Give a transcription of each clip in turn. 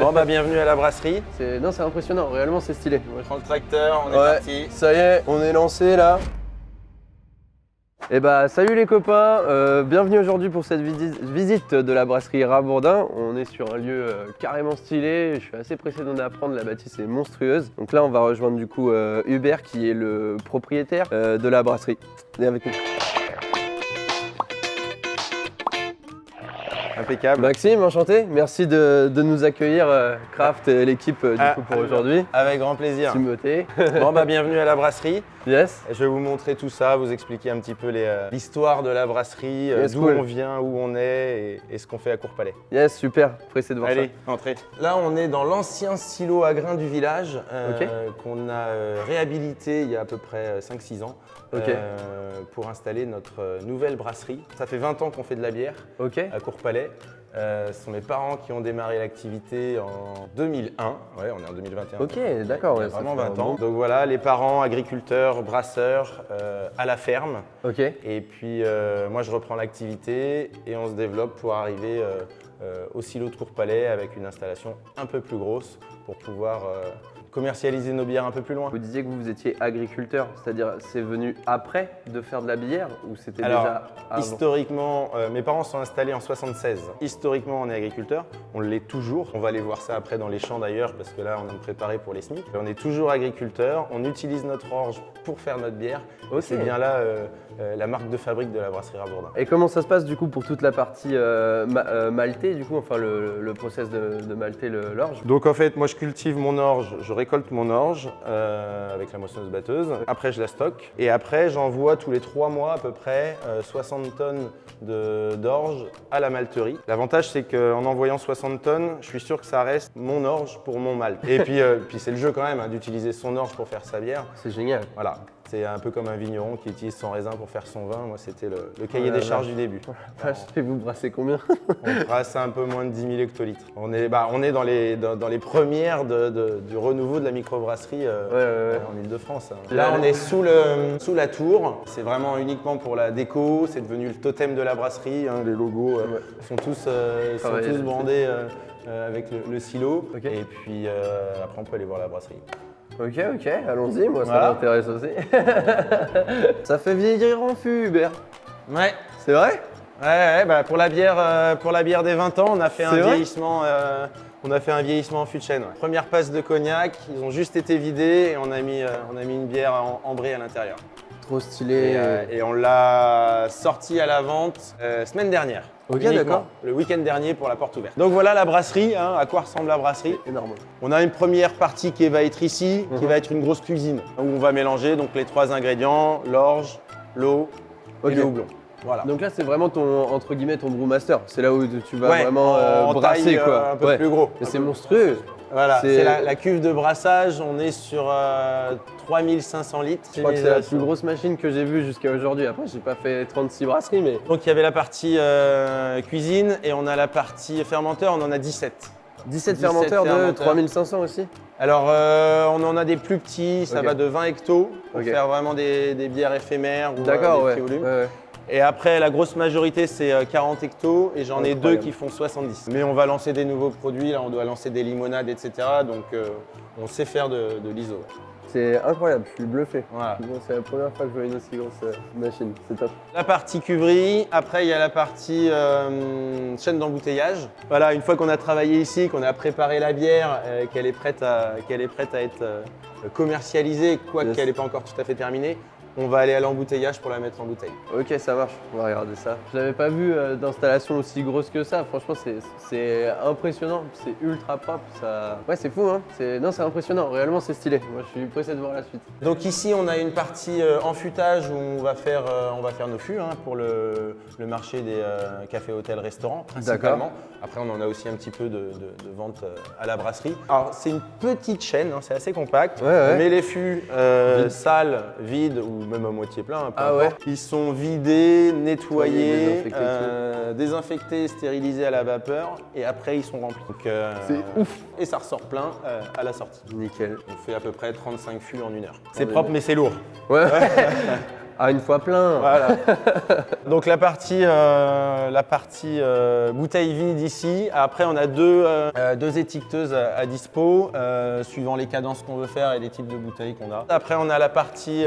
Bon bah bienvenue à la brasserie. Non, c'est impressionnant, réellement c'est stylé. On prend le tracteur, on est parti. Ça y est, on est lancé là. Et bah salut les copains, bienvenue aujourd'hui pour cette visite de la brasserie Rabourdin. On est sur un lieu carrément stylé, je suis assez pressé d'en apprendre, la bâtisse est monstrueuse. Donc là on va rejoindre du coup Hubert qui est le propriétaire de la brasserie. Viens avec nous. Impeccable. Maxime, enchanté, merci de nous accueillir, Craft et l'équipe du coup pour aujourd'hui. Avec grand plaisir. Timothée. Bon bah bienvenue à la brasserie. Yes. Je vais vous montrer tout ça, vous expliquer un petit peu l'histoire de la brasserie, Yes, d'où cool. on vient, où on est et ce qu'on fait à Courpalais. Yes, super, pressé de voir Allez, entrez. Là on est dans l'ancien silo à grains du village Ok. qu'on a réhabilité il y a à peu près 5-6 ans Ok. pour installer notre nouvelle brasserie. Ça fait 20 ans qu'on fait de la bière ça. Ok. à Courpalais. Ce sont mes parents qui ont démarré l'activité en 2001. Ouais, on est en 2021. Ok, d'accord. Il y a ouais, ça vraiment fait 20 un ans. bon- Donc voilà, les parents, agriculteurs, brasseurs, à la ferme. Ok. Et puis moi, je reprends l'activité et on se développe pour arriver au silo de Courpalais avec une installation un peu plus grosse pour pouvoir commercialiser nos bières un peu plus loin. Vous disiez que vous étiez agriculteur, c'est-à-dire c'est venu après de faire de la bière ou c'était Alors, déjà avant? historiquement, mes parents sont installés en 76. Historiquement, on est agriculteur, on l'est toujours. On va aller voir ça après dans les champs d'ailleurs, parce que là, on est préparé pour les SMIC. On est toujours agriculteur, on utilise notre orge pour faire notre bière. Ok. C'est bien là la marque de fabrique de la brasserie Rabourdin. Et comment ça se passe du coup pour toute la partie maltée du coup, enfin le process de malter l'orge? Donc en fait, moi je cultive mon orge, je récolte mon orge avec la moissonneuse batteuse. Après, je la stocke et après, j'envoie tous les 3 mois à peu près 60 tonnes d'orge à la malterie. L'avantage, c'est qu'en envoyant 60 tonnes, je suis sûr que ça reste mon orge pour mon malt. Et puis, c'est le jeu quand même hein, d'utiliser son orge pour faire sa bière. C'est génial. Voilà. C'est un peu comme un vigneron qui utilise son raisin pour faire son vin. Moi, c'était le cahier Oh la des charges vache. du début. Et vous brassez combien? On brasse un peu moins de 10 000 hectolitres. On est dans les premières du renouveau de la microbrasserie ouais. en Ile-de-France. hein. Là, on est sous la tour. C'est vraiment uniquement pour la déco. C'est devenu le totem de la brasserie. hein. Les logos sont tous Travailler là-dessus. brandés avec le silo. Ok. Et puis après, on peut aller voir la brasserie. Ok, allons-y, moi ça Voilà. m'intéresse aussi. Ça fait vieillir en fût, Hubert. Ouais. C'est vrai? Ouais, bah pour la bière des 20 ans, on a fait un C'est vrai vieillissement. On a fait un vieillissement en fût de chêne. ouais. Première passe de cognac, ils ont juste été vidés et on a mis une bière ambrée à l'intérieur. Trop stylé. Et on l'a sorti à la vente semaine dernière. Ok, uniquement, d'accord. Le week-end dernier pour la porte ouverte. Donc voilà la brasserie, hein, à quoi ressemble la brasserie. Énorme. On a une première partie qui va être ici, qui va être une grosse cuisine, où on va mélanger donc les 3 ingrédients, l'orge, l'eau Ok. et le houblon. Voilà. Donc là c'est vraiment ton, entre guillemets, ton brewmaster. C'est là où tu vas Ouais, vraiment en brasser taille, quoi. un peu plus gros. Mais c'est monstrueux. Voilà, C'est- c'est la cuve de brassage, on est sur 3500 litres. Je crois que c'est la plus grosse machine que j'ai vue jusqu'à aujourd'hui. Après j'ai pas fait 36 brasseries mais... Donc il y avait la partie cuisine et on a la partie fermenteur, on en a 17. 17 17 fermenteurs de fermenteurs. 3500 aussi. Alors on en a des plus petits, ça Ok. va de 20 hectos pour Ok. faire vraiment des bières éphémères ou D'accord, des ouais. petits volumes. Ouais. Et après la grosse majorité c'est 40 hectos et j'en ai 2 Incroyable. qui font 70. Mais on va lancer des nouveaux produits, là on doit lancer des limonades etc. Donc on sait faire de l'ISO. C'est incroyable, je suis bluffé. Voilà. Bon, c'est la première fois que je vois une aussi grosse machine, c'est top. La partie cuverie, après il y a la partie chaîne d'embouteillage. Voilà, une fois qu'on a travaillé ici, qu'on a préparé la bière, qu'elle est prête à être commercialisée, quoique Yes. qu'elle n'est pas encore tout à fait terminée, on va aller à l'embouteillage pour la mettre en bouteille. Ok, ça marche, on va regarder ça. Je n'avais pas vu d'installation aussi grosse que ça, franchement c'est impressionnant, c'est ultra propre, ça... Ouais c'est fou hein, non c'est impressionnant, réellement c'est stylé, moi je suis pressé de voir la suite. Donc ici on a une partie enfûtage où on va faire nos fûts hein, pour le marché des cafés, hôtels, restaurants principalement. Après on en a aussi un petit peu de vente à la brasserie. Alors c'est une petite chaîne, hein, c'est assez compact. Ouais. On met les fûts sales, vides ou même à moitié plein. Peu Ah importe. Ils sont vidés, nettoyés, désinfectés, désinfectés, stérilisés à la vapeur et après ils sont remplis. Donc, C'est ouf. Et ça ressort plein à la sortie. Nickel. On fait à peu près 35 fûts en 1 heure. C'est mais propre mais c'est lourd. Ouais. Ah, une fois plein. Voilà. Donc la partie bouteille vide ici. Après, on a deux étiqueteuses à dispo, suivant les cadences qu'on veut faire et les types de bouteilles qu'on a. Après, on a la partie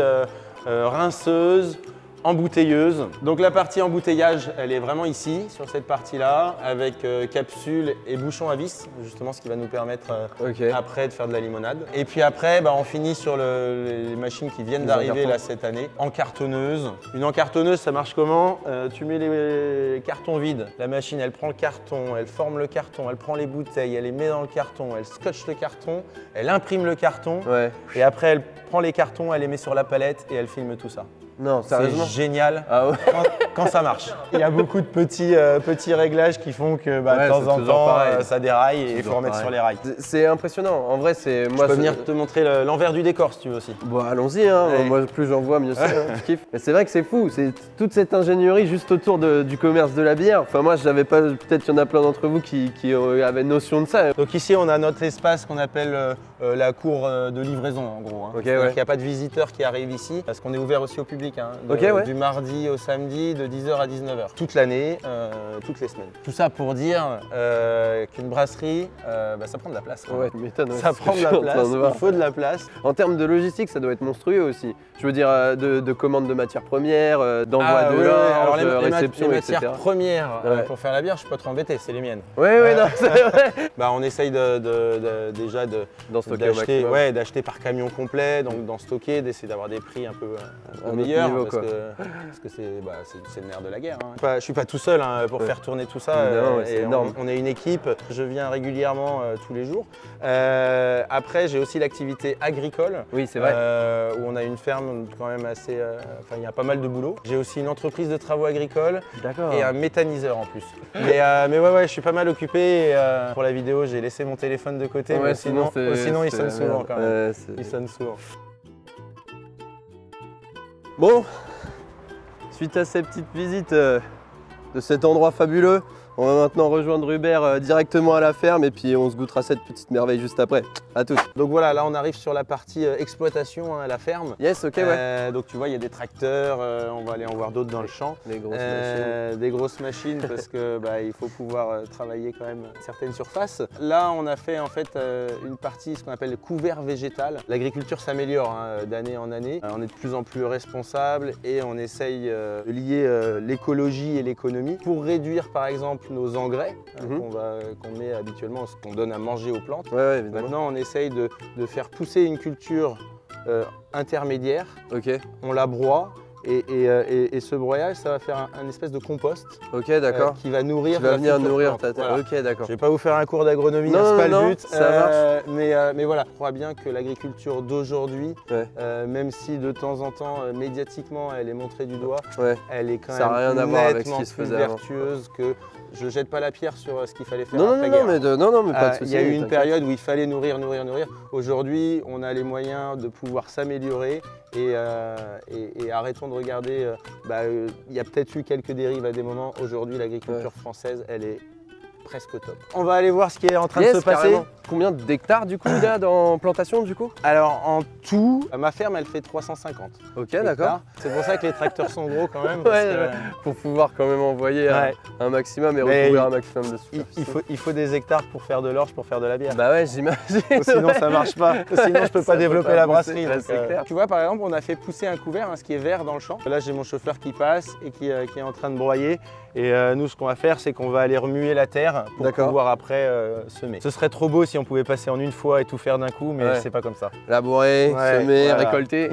rinceuse, embouteilleuse. Donc la partie embouteillage, elle est vraiment ici, sur cette partie-là, avec capsule et bouchon à vis, justement ce qui va nous permettre après de faire de la limonade. Et puis après, on finit sur les machines qui viennent d'arriver là cette année. Encartonneuse. Une encartonneuse, ça marche comment? Tu mets les cartons vides, la machine elle prend le carton, elle forme le carton, elle prend les bouteilles, elle les met dans le carton, elle scotche le carton, elle imprime le carton, et après elle prend les cartons, elle les met sur la palette et elle filme tout ça. Non, sérieusement. C'est génial Ah ouais. quand ça marche. Il y a beaucoup de petits réglages qui font que de temps en temps ça déraille et il faut remettre sur les rails. C'est impressionnant. En vrai, c'est moi. Je peux venir te montrer l'envers du décor si tu veux aussi. Bon, allons-y. Hein. Moi, plus j'en vois, mieux c'est. Je kiffe. Mais c'est vrai que c'est fou. C'est toute cette ingénierie juste autour du commerce de la bière. Enfin, moi, je n'avais pas. Peut-être qu'il y en a plein d'entre vous qui avaient notion de ça. Donc ici, on a notre espace qu'on appelle la cour de livraison, en gros. Hein. Il n'y a pas de visiteurs qui arrivent ici parce qu'on est ouvert aussi au public. Hein, du mardi au samedi, de 10h à 19h. Toute l'année, toutes les semaines. Tout ça pour dire qu'une brasserie, ça prend de la place. Ouais, tu m'étonnes. Ça prend de la place, il faut de la place. En termes de logistique, ça doit être monstrueux aussi. Je veux dire, de commandes de matières premières, d'envoi de l'orge, réception, les etc. matières premières pour faire la bière, je peux pas trop embêter, c'est les miennes. Oui, non, c'est vrai. On essaye déjà d'acheter par camion complet, donc d'en stocker, d'essayer d'avoir des prix un peu meilleurs. Parce que c'est le nerf de la guerre. Hein. Je suis pas tout seul pour faire tourner tout ça. C'est énorme. On est une équipe, je viens régulièrement tous les jours. Après, j'ai aussi l'activité agricole. Oui, c'est vrai. Où on a une ferme quand même assez. Il y a pas mal de boulot. J'ai aussi une entreprise de travaux agricoles et un méthaniseur en plus. Mais je suis pas mal occupé. Et, pour la vidéo, j'ai laissé mon téléphone de côté. Mais sinon il sonne souvent quand même. Il sonne souvent. Bon, suite à ces petites visites de cet endroit fabuleux, on va maintenant rejoindre Hubert directement à la ferme et puis on se goûtera cette petite merveille juste après. À toutes. Donc voilà, là on arrive sur la partie exploitation à la ferme. Yes, ok, donc tu vois, il y a des tracteurs, on va aller en voir d'autres dans le champ. Des grosses machines. Des grosses machines parce que il faut pouvoir travailler quand même certaines surfaces. Là on a fait en fait une partie, ce qu'on appelle le couvert végétal. L'agriculture s'améliore d'année en année. On est de plus en plus responsable et on essaye de lier l'écologie et l'économie pour réduire par exemple nos engrais qu'on met habituellement, ce qu'on donne à manger aux plantes. Maintenant on essaye de faire pousser une culture intermédiaire. On la broie et ce broyage ça va faire un espèce de compost qui va nourrir ta terre. Voilà. Ok, d'accord. Je vais pas vous faire un cours d'agronomie, c'est pas le but. Ça marche. Mais voilà, je crois bien que l'agriculture d'aujourd'hui, même si de temps en temps médiatiquement elle est montrée du doigt, elle est quand ça même rien à voir avec ce nettement qui se plus faisait vertueuse que. Je jette pas la pierre sur ce qu'il fallait faire non, après non, guerre. non, mais pas de souci. Il y a eu une période où il fallait nourrir. Aujourd'hui, on a les moyens de pouvoir s'améliorer et arrêtons de regarder. Il y a peut-être eu quelques dérives à des moments. Aujourd'hui, l'agriculture française, elle est presque au top. On va aller voir ce qui est en train de se passer. Carrément. Combien d'hectares du coup il y a dans plantation du coup? Alors en tout, ma ferme elle fait 350. Ok, d'accord. C'est pour ça que les tracteurs sont gros quand même. Pour pouvoir quand même envoyer un maximum et recouvrir un maximum de superficie. Il faut des hectares pour faire de l'orge, pour faire de la bière. Bah ouais, j'imagine. Sinon ça marche pas. Sinon je peux pas développer la brasserie. C'est clair. Tu vois par exemple on a fait pousser un couvert, ce qui est vert dans le champ. Là j'ai mon chauffeur qui passe et qui est en train de broyer. Et nous ce qu'on va faire c'est qu'on va aller remuer la terre pour pouvoir après semer. Ce serait trop beau si on pouvait passer en une fois et tout faire d'un coup, mais c'est pas comme ça. Labourer, semer, récolter.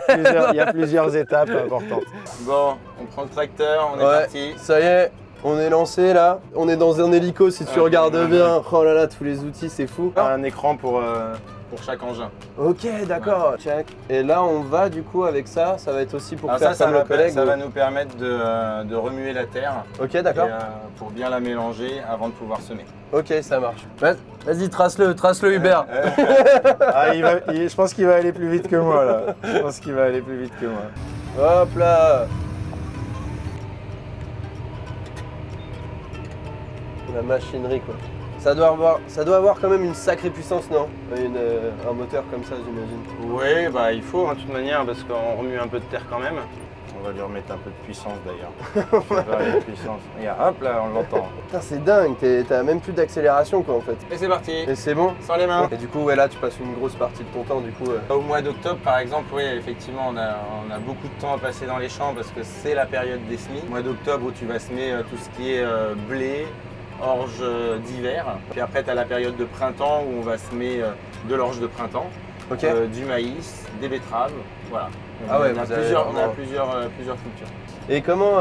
Il y a plusieurs étapes importantes. Bon, on prend le tracteur, on est parti. Ça y est, on est lancé là. On est dans un hélico si tu regardes bien. Oh là là, tous les outils, c'est fou. Un écran pour chaque engin. Ok, d'accord. Check. Et là, on va du coup avec ça. Ça va être aussi pour faire comme le collègue. Ça va nous permettre de remuer la terre. Ok, d'accord. Pour bien la mélanger avant de pouvoir semer. Ok, ça marche. Vas-y, trace-le Hubert. Je pense qu'il va aller plus vite que moi là. Hop là. La machinerie quoi. Ça doit avoir quand même une sacrée puissance, non? Un moteur comme ça, j'imagine. Oui, il faut de toute manière parce qu'on remue un peu de terre quand même. On va lui remettre un peu de puissance d'ailleurs. Je vais voir la puissance. Regarde, hop là, on l'entend. Putain, c'est dingue, t'as même plus d'accélération quoi en fait. Et c'est parti. Et c'est bon? Sans les mains. Et du coup, ouais, là tu passes une grosse partie de ton temps du coup. Au mois d'octobre par exemple, oui, effectivement, on a beaucoup de temps à passer dans les champs parce que c'est la période des semis. Au mois d'octobre où tu vas semer tout ce qui est blé, orge d'hiver. Puis après, tu as la période de printemps où on va semer de l'orge de printemps, Ok. du maïs, des betteraves. Voilà. Ah ouais, on a vous avez plusieurs cultures. Et comment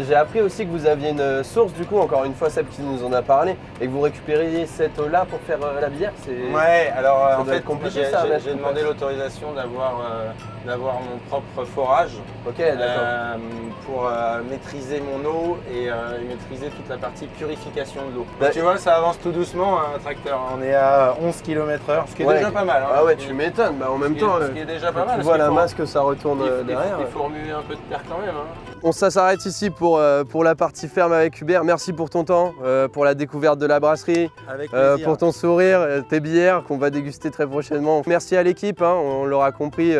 j'ai appris aussi que vous aviez une source du coup, encore une fois Seb qui nous en a parlé, et que vous récupériez cette eau là pour faire la bière. Ouais, alors ça en doit fait être compliqué ça. j'ai demandé l'autorisation d'avoir mon propre forage. Ok, d'accord. Pour maîtriser mon eau et maîtriser toute la partie purification de l'eau. Ouais. Tu vois, ça avance tout doucement un tracteur. On est à 11 km/h, ce qui est Ouais. déjà pas mal. Hein. Ah ouais, tu m'étonnes. Bah, en même temps, Ce qui est déjà pas mal. tu vois la masse que ça retourne derrière. Il faut remuer un peu de terre quand même. Hein. Bon, ça s'arrête ici pour la partie ferme avec Hubert. Merci pour ton temps, pour la découverte de la brasserie, Avec plaisir. pour ton sourire, tes bières qu'on va déguster très prochainement. Merci à l'équipe, hein, on l'aura compris,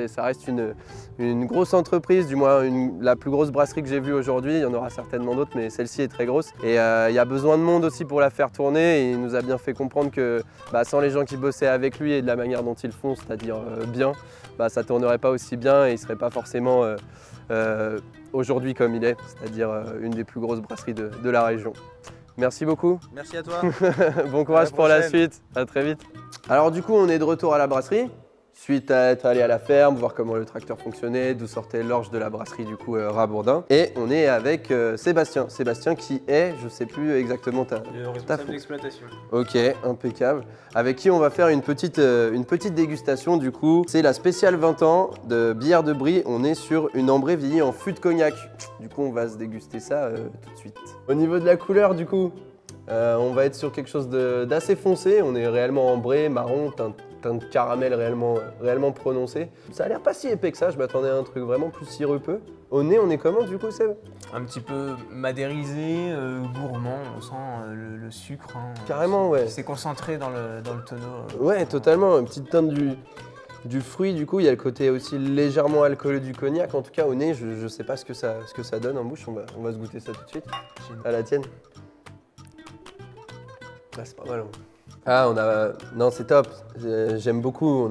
ça reste une grosse entreprise, du moins la plus grosse brasserie que j'ai vue aujourd'hui. Il y en aura certainement d'autres, mais celle-ci est très grosse. Et il y a besoin de monde aussi pour la faire tourner. Et il nous a bien fait comprendre que sans les gens qui bossaient avec lui et de la manière dont ils le font, c'est-à-dire bien, ça ne tournerait pas aussi bien et il ne serait pas forcément aujourd'hui comme il est, c'est-à-dire une des plus grosses brasseries de la région. Merci beaucoup. Merci à toi. Bon courage pour la prochaine. suite. À très vite. Alors du coup, on est de retour à la brasserie. Suite à être allé à la ferme, voir comment le tracteur fonctionnait, d'où sortait l'orge de la brasserie du coup Rabourdin. Et on est avec Sébastien. Sébastien qui est, je sais plus exactement Le responsable d'exploitation. Ok, impeccable. Avec qui on va faire une petite dégustation du coup. C'est la spéciale 20 ans de bière de Brie. On est sur une ambrée vieillie en fût de cognac. Du coup, on va se déguster ça tout de suite. Au niveau de la couleur du coup, on va être sur quelque chose d'assez foncé. On est réellement ambré, marron, teint de caramel réellement prononcé. Ça a l'air pas si épais que ça, je m'attendais à un truc vraiment plus sirupeux. Au nez, on est comment du coup, Seb? Un petit peu madérisé, gourmand, on sent le sucre. Hein, Carrément, ouais. C'est concentré dans le tonneau. Ouais, totalement. Une petite teinte du fruit, du coup. Il y a le côté aussi légèrement alcooleux du cognac. En tout cas, au nez, je sais pas ce que ça donne en bouche. On va se goûter ça tout de suite. À la tienne. Ah, c'est pas mal. Hein. Ah, non, c'est top. J'aime beaucoup.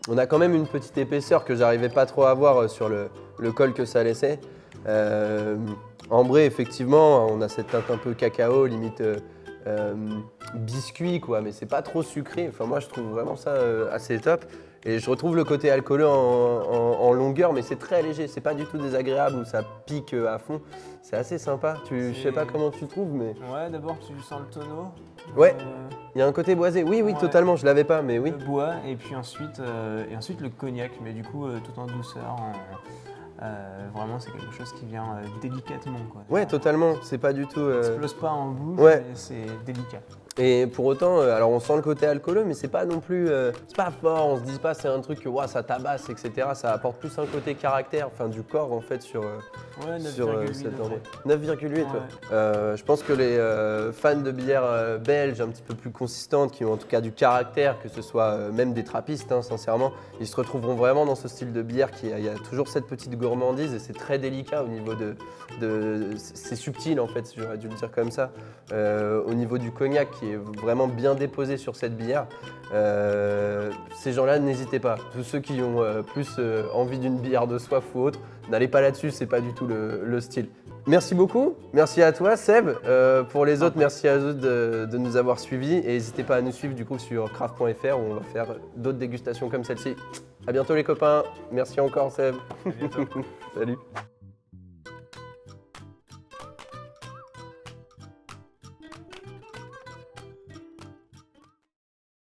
On a quand même une petite épaisseur que j'arrivais pas trop à voir sur le col que ça laissait. Ambré, effectivement, on a cette teinte un peu cacao, limite biscuit, quoi. Mais c'est pas trop sucré. Enfin, moi, je trouve vraiment ça assez top. Et je retrouve le côté alcooleux en longueur, mais c'est très léger. C'est pas du tout désagréable où ça pique à fond. C'est assez sympa. Je sais pas comment tu le trouves, mais. Ouais, d'abord tu sens le tonneau. Ouais. Il y a un côté boisé. Oui, Ouais. totalement. Je l'avais pas, mais oui. Le bois et puis ensuite le cognac, mais du coup tout en douceur. Vraiment, c'est quelque chose qui vient délicatement. Quoi. Ouais, totalement. C'est pas du tout. Ça explose pas en bouche, Ouais. mais c'est délicat. Et pour autant, alors on sent le côté alcooleux, mais c'est pas non plus, c'est pas fort. On se dit pas c'est un truc que ouah, ça tabasse, etc. Ça apporte plus un côté caractère, enfin du corps en fait sur Ouais, 9,8 cette degrés. ambrée. 9,8. Ouais. Je pense que les fans de bière belge un petit peu plus consistantes, qui ont en tout cas du caractère, que ce soit même des trappistes, hein, sincèrement, ils se retrouveront vraiment dans ce style de bière il y a toujours cette petite gourmandise et c'est très délicat au niveau c'est subtil en fait, j'aurais dû le dire comme ça, au niveau du cognac qui est vraiment bien déposé sur cette bière. Ces gens-là, n'hésitez pas. Tous ceux qui ont plus envie d'une bière de soif ou autre, n'allez pas là-dessus, c'est pas du tout le style. Merci beaucoup, merci à toi Seb. Pour les autres, merci à eux de nous avoir suivis et n'hésitez pas à nous suivre du coup sur craft.fr où on va faire d'autres dégustations comme celle-ci. À bientôt les copains, merci encore Seb. À bientôt. Salut.